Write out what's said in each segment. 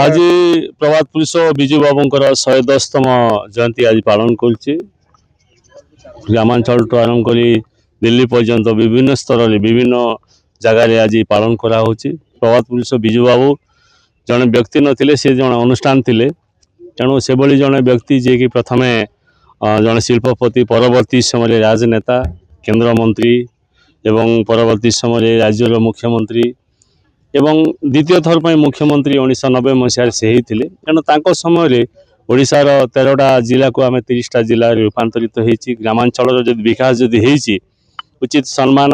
आज प्रभात पुरुष विजु बाबूंकर 110तम जयंती आज पालन कर ग्रामांचल आरंभ कर दिल्ली पर्यंत विभिन्न स्तर विभिन्न जगार आज पालन करा प्रभात पुरुष विजु बाबू जड़े व्यक्ति नथिले से जड़े अनुष्ठान थिले तेणु से भली जड़े व्यक्ति जे कि प्रथम जड़े शिल्पपति परवर्ती समय राजनेता केंद्र मंत्री एवं परवर्ती समय राज्यर मुख्यमंत्री एवं द्वितीय थर पर मुख्यमंत्री 1990 मसीह से ही तेणु समय ओडिशार 13टा जिला को आम 30टा जिला रूपांतरित होती ग्रामांचल विकास जदि होती उचित सम्मान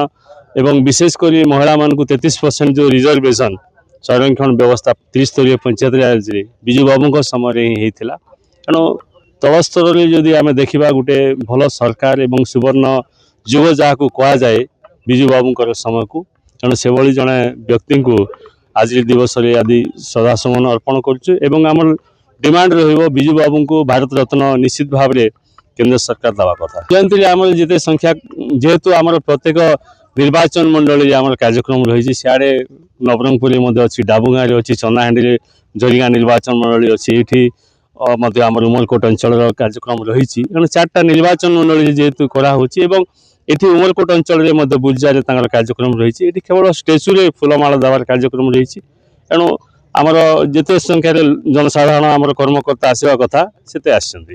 एवं विशेषकर महिला मान 33% जो रिजर्वेशन संरक्षण व्यवस्था त्रिस्तरीय पंचायत राज विजु बाबू समय ही होता तेणु तल स्तर जदि आम देखा गोटे भल सरकार एवं सुवर्ण जुग जहाँ कहुए विजु बाबूंकर समय को तेणु से भली जड़े व्यक्ति को आज दिवस आदि श्रद्धासुमन अर्पण कर डिमांड विजु बाबू को भारत रत्न निश्चित भाव में केंद्र सरकार दवा कथा जयंती आम जिते संख्या जेहेतु आम प्रत्येक निर्वाचन मंडली आम कार्यक्रम रही सियाड़े नवरंगपुर अच्छी डाबुगाँ अच्छी चंदाहांडी जरिगा निर्वाचन मंडली अच्छी ये आम उमरकोट अंचल कार्यक्रम रही तेणु 4टा निर्वाचन मंडली जेहेतु कराई ये उमरकोट अंचल बुर्जार कार्यक्रम रही ये केवल स्टेचु फूलमाला देवार कार्यक्रम रही तेणु आमर जिते संख्यार जनसाधारण आमर कर्मकर्ता आसवा कथा से आसछन्ति।